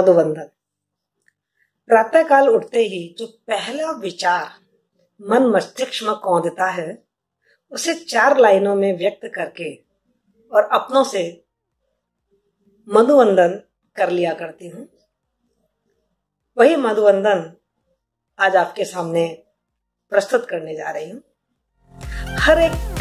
मधुवंदन। प्रातःकाल उठते ही जो पहला विचार मन मस्तिष्क में कौंधता है, उसे 4 लाइनों में व्यक्त करके और अपनों से मधुवंदन कर लिया करती हूँ। वही मधुवंदन आज आपके सामने प्रस्तुत करने जा रही हूँ। हर एक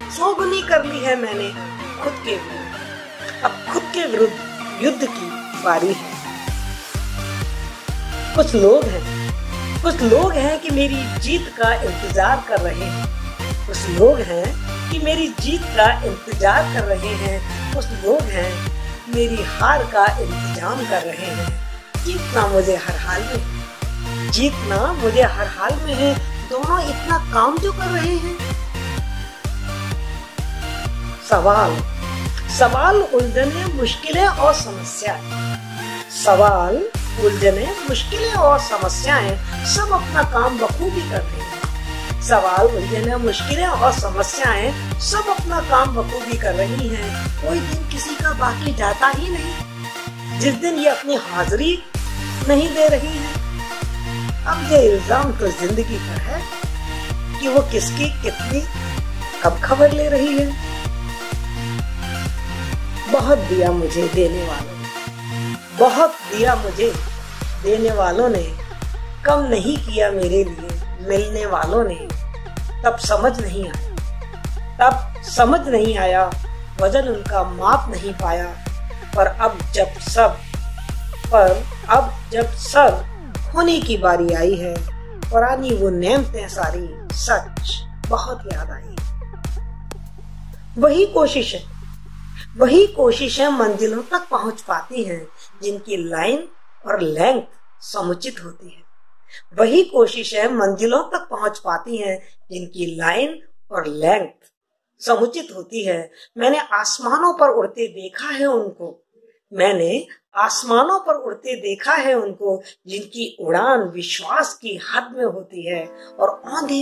चौगुनी कर ली है मैंने खुद के विरुद्ध। अब खुद के विरुद्ध युद्ध की बारी है। कुछ लोग हैं कि मेरी जीत का इंतजार कर रहे हैं। कुछ लोग हैं कि मेरी जीत का इंतजार कर रहे हैं। कुछ लोग हैं मेरी हार का इंतजाम कर रहे हैं। जीतना मुझे हर हाल में है, जीतना मुझे हर हाल में है। दोनों इतना काम जो कर रहे हैं। सवाल उलझने मुश्किलें और समस्याएं। सवाल उलझने मुश्किलें और समस्याएं सब अपना काम बखूबी कर रहे हैं। सवाल उलझने मुश्किलें और समस्याएं सब अपना काम बखूबी कर रही हैं। कोई दिन किसी का बाकी जाता ही नहीं जिस दिन ये अपनी हाजिरी नहीं दे रही है। अब ये इल्जाम तो जिंदगी पर है कि वो किसकी कितनी कब खबर ले रही है। बहुत दिया मुझे देने वालों ने, बहुत दिया मुझे देने वालों ने, कम नहीं किया मेरे लिए मिलने वालों ने। तब समझ नहीं आया वजन उनका माप नहीं पाया। पर अब जब सब खोने की बारी आई है, पुरानी वो नेमतें सारी सच बहुत याद आई। वही कोशिशें मंजिलों तक पहुंच पाती हैं जिनकी लाइन और लेंथ समुचित होती है। वही कोशिशें मंजिलों तक पहुंच पाती हैं जिनकी लाइन और लेंथ समुचित होती है। मैंने आसमानों पर उड़ते देखा है उनको। जिनकी उड़ान विश्वास की हद में होती है और औंधे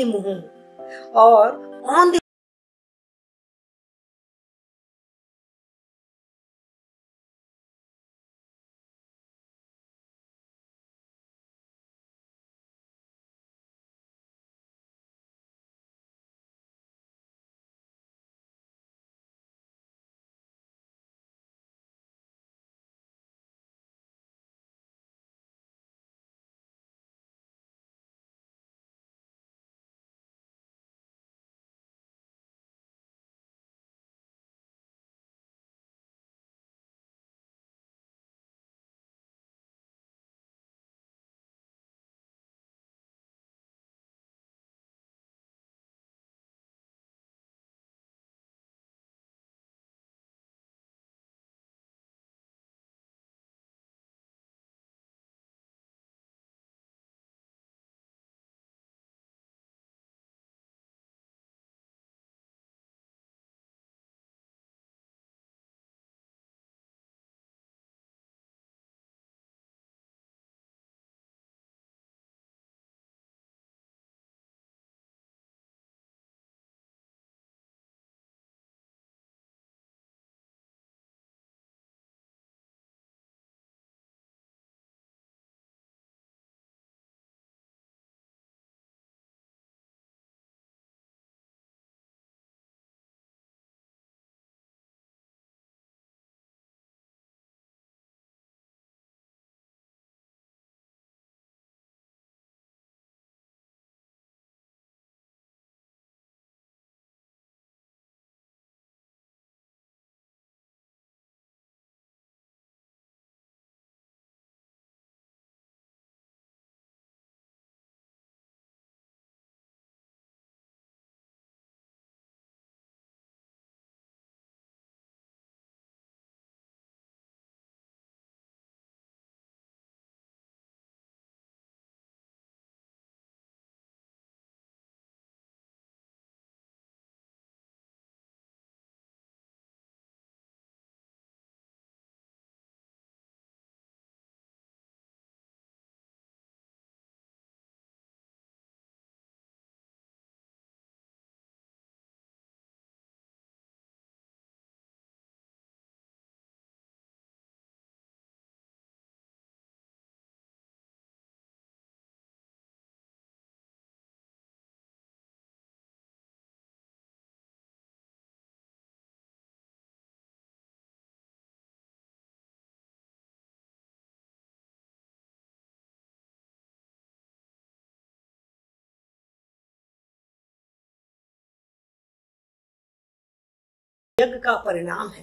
यज्ञ का परिणाम है।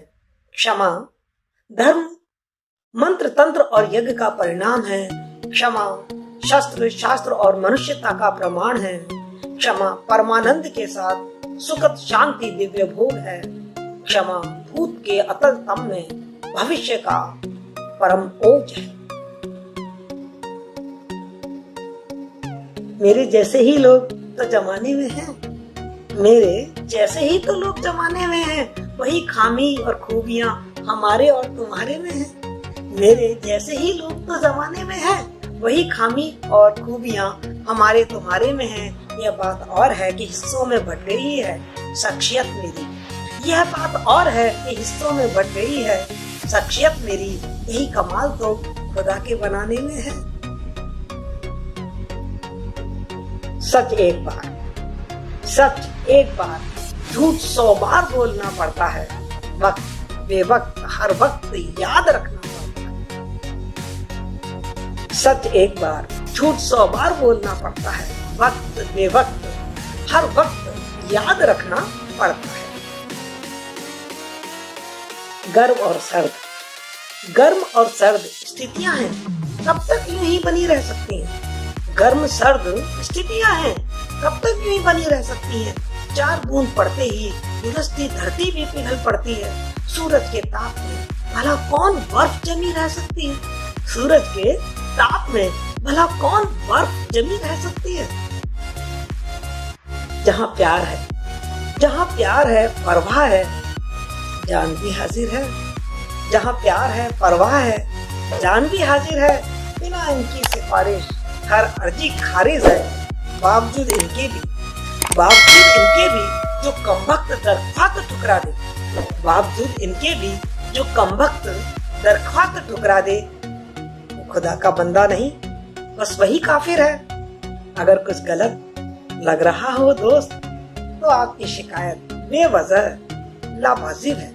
क्षमा धर्म, मंत्र, तंत्र और यज्ञ का परिणाम है। क्षमा शस्त्र, शास्त्र और मनुष्यता का प्रमाण है। क्षमा परमानंद के साथ सुखद शांति दिव्य भोग है। क्षमा भूत के अतल तम में भविष्य का परम ओज है। मेरे जैसे ही लोग तो जमाने में हैं, मेरे जैसे ही तो लोग जमाने में हैं, वही खामी और खूबियां हमारे और तुम्हारे में हैं। मेरे जैसे ही लोग तो जमाने में हैं, वही खामी और खूबियां हमारे तुम्हारे में हैं। यह बात और है कि हिस्सों में बट गई है शख्सियत मेरी। यह बात और है कि हिस्सों में बट गई है शख्सियत मेरी। यही कमाल तो खुदा के बनाने में है। सच एक बार, सच एक बार, झूठ 100 बार बोलना पड़ता है। वक्त बेवक्त हर वक्त याद रखना पड़ता है। सच एक बार, झूठ 100 बार बोलना पड़ता है। वक्त बेवक्त हर वक्त याद रखना पड़ता है। गर्म और सर्द, गर्म और सर्द स्थितियां हैं, कब तक यूं ही बनी रह सकती हैं। गर्म सर्द स्थितियां हैं, कब तक यूं ही बनी रह सकती हैं। 4 बूंद पड़ते ही झुलसती धरती भी पिघल पड़ती है। सूरज के ताप में भला कौन बर्फ जमी रह सकती है। सूरज के ताप में भला कौन बर्फ जमी रह सकती है। जहाँ प्यार है, जहाँ प्यार है परवाह है, जान भी हाजिर है। जहाँ प्यार है परवाह है, जान भी हाजिर है। बिना इनकी सिफारिश हर अर्जी खारिज है। बावजूद इनके भी जो कमबख्त दरख्वास्त ठुकरा दे, बावजूद इनके भी जो कमबख्त दरख्वास्त ठुकरा दे, वो खुदा का बंदा नहीं, बस वही काफिर है। अगर कुछ गलत लग रहा हो दोस्त, तो आपकी शिकायत बेवजह लावाजिब है।